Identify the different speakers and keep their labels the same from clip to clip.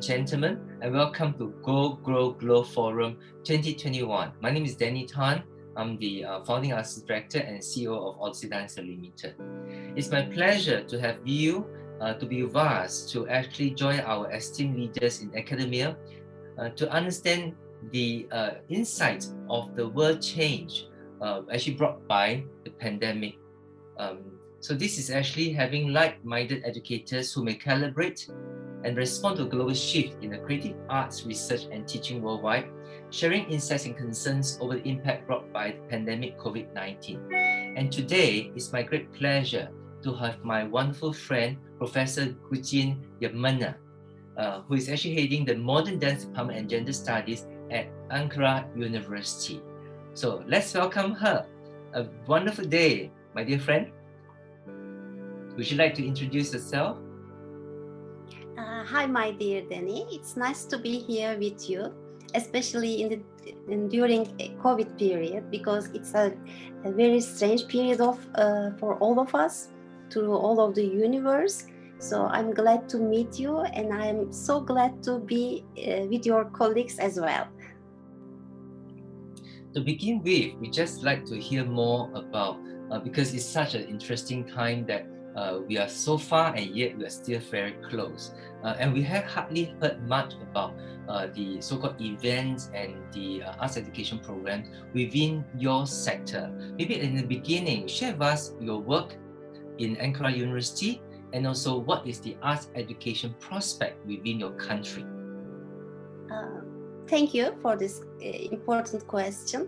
Speaker 1: gentlemen, and welcome to Go, Grow, Glow Forum 2021. My name is Danny Tan. I'm the founding artist director and CEO of Odyssey Limited. It's my pleasure to have you to be with us to actually join our esteemed leaders in academia to understand the insights of the world change actually brought by the pandemic. So this is actually having like-minded educators who may calibrate and respond to a global shift in the creative arts research and teaching worldwide, sharing insights and concerns over the impact brought by the pandemic COVID-19. And today, it's my great pleasure to have my wonderful friend, Professor Guzin Yamaner, who is actually heading the Modern Dance Department and Gender Studies at Ankara University. So let's welcome her. A wonderful day, my dear friend. Would you like to introduce yourself?
Speaker 2: Hi, my dear Danny. It's nice to be here with you, especially during a COVID period, because it's a very strange period for all of us, through all of the universe. So I'm glad to meet you, and I'm so glad to be with your colleagues as well.
Speaker 1: To begin with, we just like to hear more about, because it's such an interesting time that we are so far and yet we are still very close. And we have hardly heard much about the so-called events and the arts education programs within your sector. Maybe in the beginning, share with us your work in Ankara University and also what is the arts education prospect within your country.
Speaker 2: Thank you for this important question.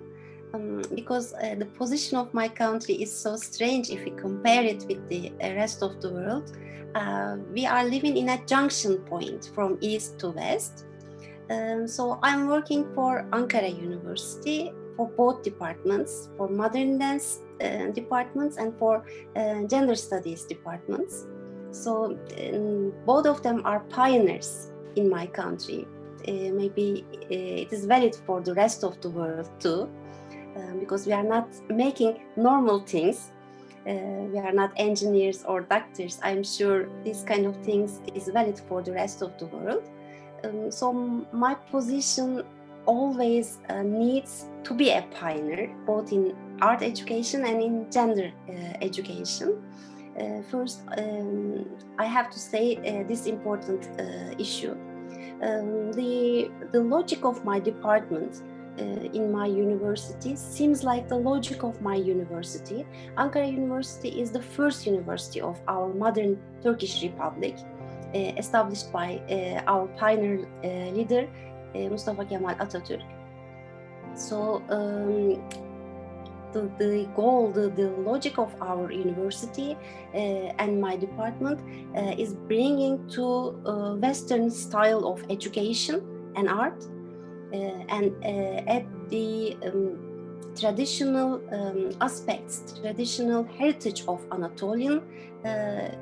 Speaker 2: Because the position of my country is so strange if we compare it with the rest of the world. We are living in a junction point from east to west. So I'm working for Ankara University for both departments, for modern dance departments and for gender studies departments. So both of them are pioneers in my country. Maybe it is valid for the rest of the world too. Because we are not making normal things. We are not engineers or doctors. I'm sure this kind of things is valid for the rest of the world. So my position always needs to be a pioneer, both in art education and in gender education. First, I have to say this important issue. The logic of my department in my university seems like the logic of my university. Ankara University is the first university of our modern Turkish Republic, established by our pioneer leader Mustafa Kemal Atatürk. So the goal, the logic of our university and my department is bringing to Western style of education and art, and at the traditional aspects, traditional heritage of Anatolian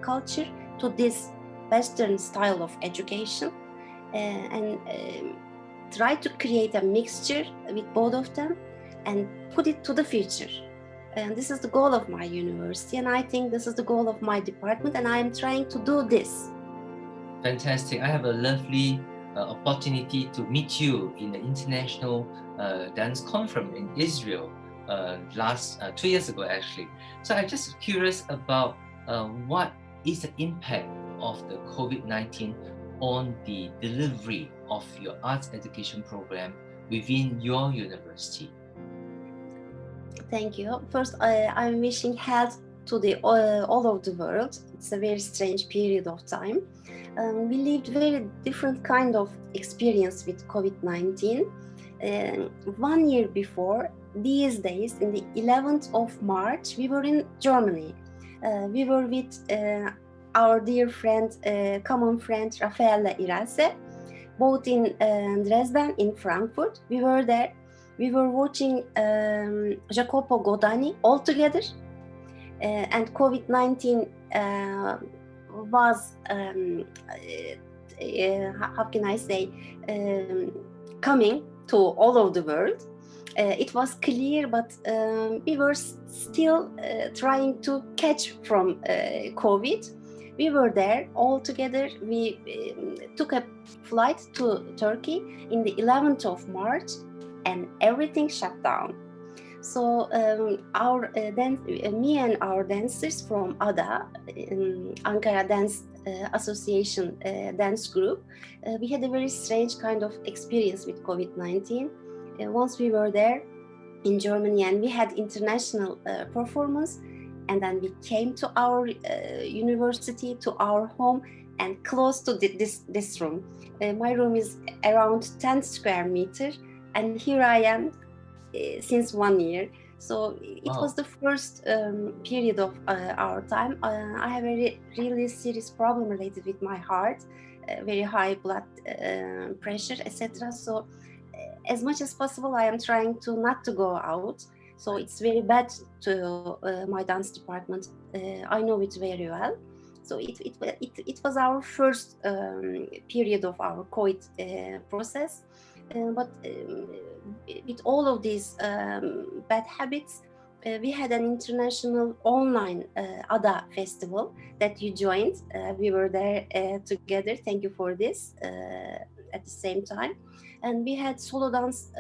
Speaker 2: culture to this Western style of education, and try to create a mixture with both of them and put it to the future. And this is the goal of my university, and I think this is the goal of my department, and I am trying to do this.
Speaker 1: Fantastic. I have a lovely opportunity to meet you in the International Dance Conference in Israel last 2 years ago, actually. So I'm just curious about what is the impact of the COVID-19 on the delivery of your arts education program within your university.
Speaker 2: Thank you. First, I'm wishing health to all of the world. It's a very strange period of time. We lived very different kind of experience with COVID-19. 1 year before, these days, in the 11th of March, we were in Germany. We were with our dear friend, common friend, Rafaela Irase, both in Dresden, in Frankfurt. We were there. We were watching Jacopo Godani all together. And COVID-19 was, how can I say, coming to all of the world. It was clear, but we were still trying to catch from COVID. We were there all together. We took a flight to Turkey in the 11th of March, and everything shut down. So me and our dancers from ADA, Ankara Dance Association dance group, we had a very strange kind of experience with COVID-19. Once we were there in Germany and we had international performance, and then we came to our university, to our home, and close to this room. My room is around 10 square meters, and here I am since 1 year. So it was the first period of our time. I have a really serious problem related with my heart, very high blood pressure, etc. So as much as possible, I am trying to not to go out. So it's very bad to my dance department. I know it very well. So it was our first period of our COVID process. But with all of these bad habits, we had an international online ADA festival that you joined. We were there together. Thank you for this at the same time. And we had solo dance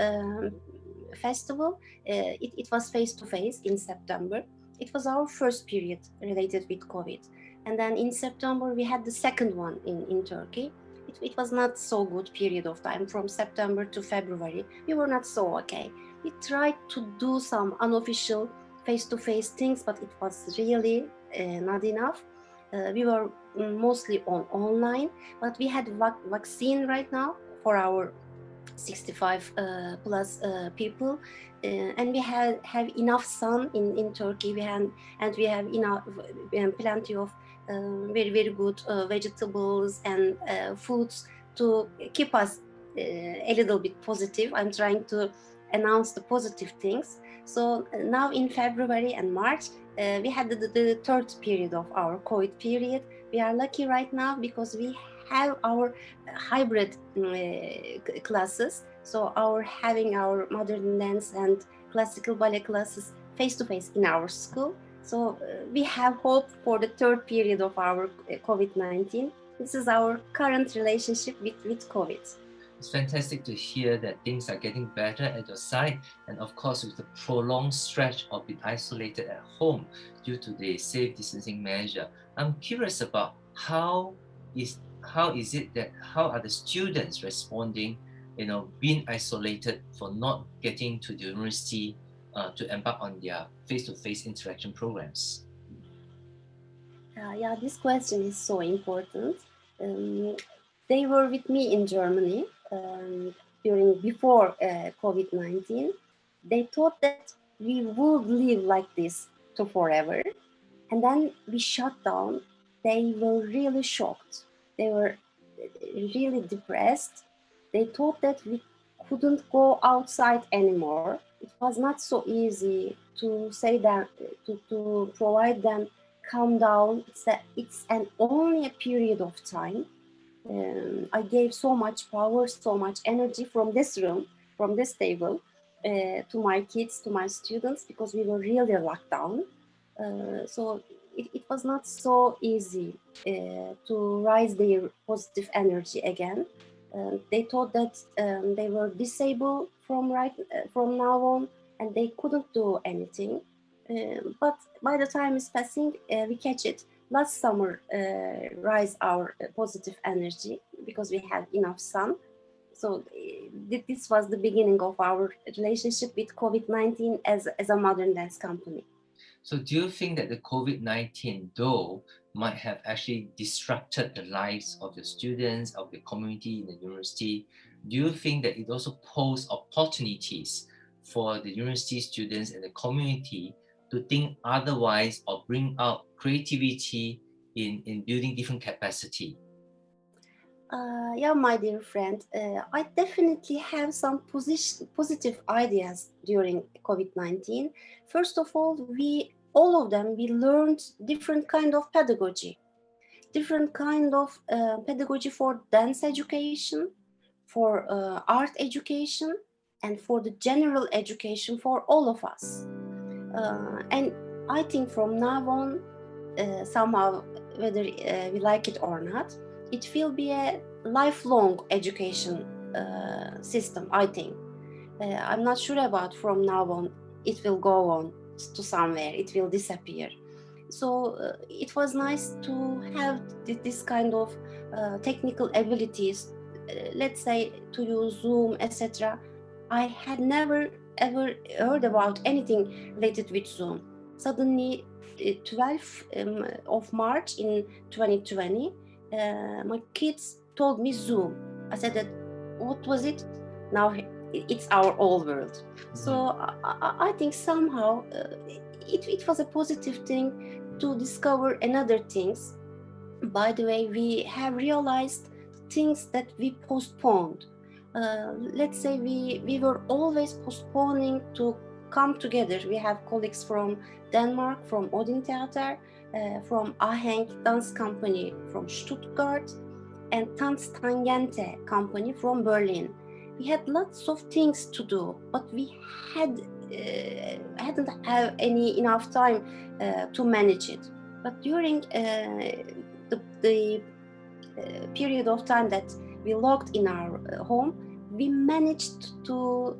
Speaker 2: festival. It was face-to-face in September. It was our first period related with COVID. And then in September, we had the second one in Turkey. It was not so good period of time from September to February. We were not so okay. We tried to do some unofficial face-to-face things, but it was really not enough. We were mostly online, but we had vaccine right now for our 65 plus people, and we have enough sun in Turkey. And we have enough, plenty of very good vegetables and foods to keep us a little bit positive. I'm trying to announce the positive things. So now in February and March, we had the third period of our COVID period. We are lucky right now because we have our hybrid classes. So having our modern dance and classical ballet classes face-to-face in our school. So we have hope for the third period of our COVID-19. This is our current relationship with COVID.
Speaker 1: It's fantastic to hear that things are getting better at your side, and of course with the prolonged stretch of being isolated at home due to the safe distancing measure. I'm curious about how are the students responding, being isolated for not getting to the university to embark on their face-to-face interaction programs?
Speaker 2: Yeah, this question is so important. They were with me in Germany before COVID-19. They thought that we would live like this to forever, and then we shut down. They were really shocked. They were really depressed. They thought that we couldn't go outside anymore. It was not so easy to say that, to provide them calm down. It's only a period of time. I gave so much power, so much energy from this room, from this table, to my kids, to my students, because we were really locked down. So it was not so easy to rise their positive energy again. They thought that they were disabled from now on, and they couldn't do anything. But by the time is passing, we catch it. Last summer, rise our positive energy because we had enough sun. So this was the beginning of our relationship with COVID-19 as a modern dance company.
Speaker 1: So do you think that the COVID-19, though, might have actually disrupted the lives of the students, of the community in the university? Do you think that it also posed opportunities for the university students and the community to think otherwise or bring out creativity in building different capacity?
Speaker 2: Yeah, my dear friend, I definitely have some positive ideas during COVID-19. First of all, we learned different kind of pedagogy, for dance education, for art education, and for the general education for all of us. And I think from now on, somehow, whether we like it or not, it will be a lifelong education system, I think. I'm not sure about from now on, it will go on to somewhere, it will disappear. So it was nice to have this kind of technical abilities, let's say to use Zoom, etc. I had never ever heard about anything related with Zoom. Suddenly, 12th of March in 2020, my kids told me Zoom. I said that, what was it? Now it's our whole world. So I think somehow it was a positive thing to discover another things. By the way, we have realized things that we postponed. Let's say we were always postponing to come together. We have colleagues from Denmark, from Odin Theater, from Ahenk Dance Company from Stuttgart, and Tanztangente Company from Berlin. We had lots of things to do, but we hadn't have any enough time to manage it. But during the period of time that we locked in our home, we managed to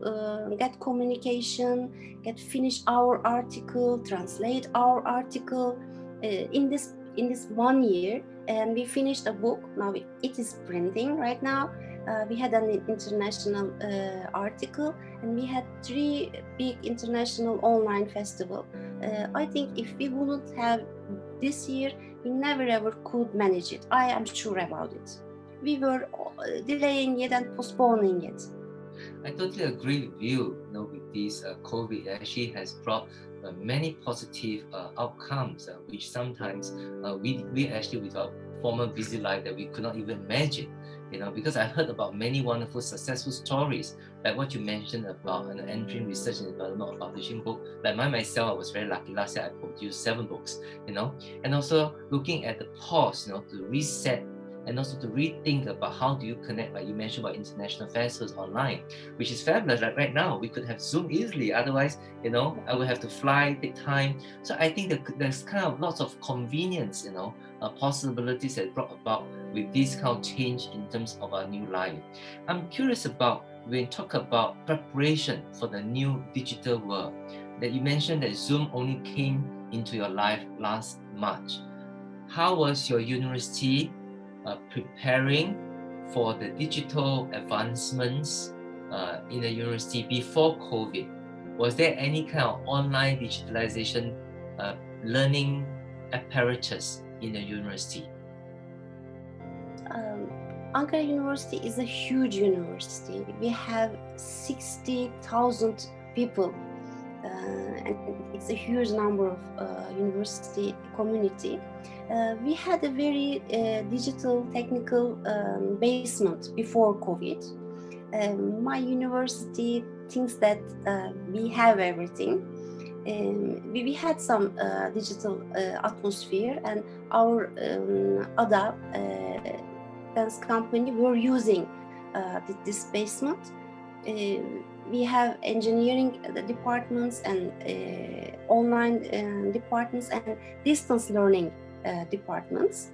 Speaker 2: get communication, finish our article, translate our article in this 1 year, and we finished a book. Now it is printing right now. We had an international article, and we had 3 big international online festival. I think if we wouldn't have this year, we never ever could manage it. I am sure about it. We were delaying it and postponing it.
Speaker 1: I totally agree with you. With this COVID actually has brought many positive outcomes, which sometimes we actually with our former busy life that we could not even imagine. Because I heard about many wonderful successful stories, like what you mentioned about entering research and development of publishing book. Like myself, I was very lucky. Last year I produced 7 books, and also looking at the pause, to reset and also to rethink about how do you connect, like you mentioned about international festivals online, which is fabulous. Like right now, we could have Zoom easily. Otherwise, I would have to fly, take time. So I think that there's kind of lots of convenience, possibilities that brought about with this kind of change in terms of our new life. I'm curious about when you talk about preparation for the new digital world, that you mentioned that Zoom only came into your life last March. How was your university preparing for the digital advancements in the university before COVID? Was there any kind of online digitalization learning apparatus in the university?
Speaker 2: Ankara University is a huge university. We have 60,000 people, and it's a huge number of university community. We had a very digital technical basement before COVID. My university thinks that we have everything. We had some digital atmosphere, and our ADA dance company were using this basement. We have engineering departments and online departments and distance learning departments.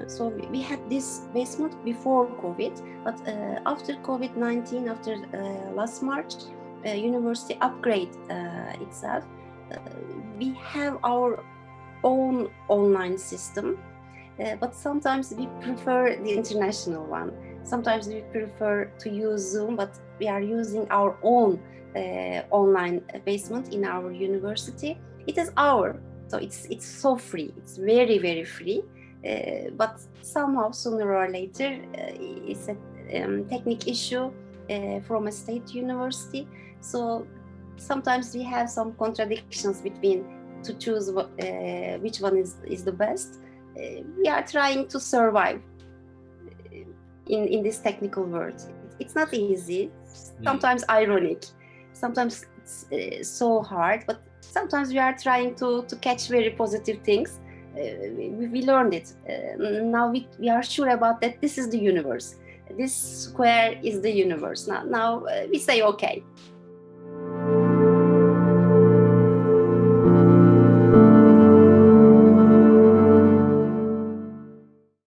Speaker 2: So we had this basement before COVID, but after COVID-19, after last March, university upgrade itself. We have our own online system, but sometimes we prefer the international one. Sometimes we prefer to use Zoom, but we are using our own online basement in our university. It is our, so it's so free. It's very, very free. But somehow, sooner or later, it's a technical issue from a state university. So sometimes we have some contradictions between to choose which one is the best. We are trying to survive in this technical world. It's not easy, sometimes ironic, sometimes it's so hard, but sometimes we are trying to catch very positive things. We learned it. Now we are sure about that. This is the universe. This square is the universe. Now we say okay.
Speaker 1: Mm.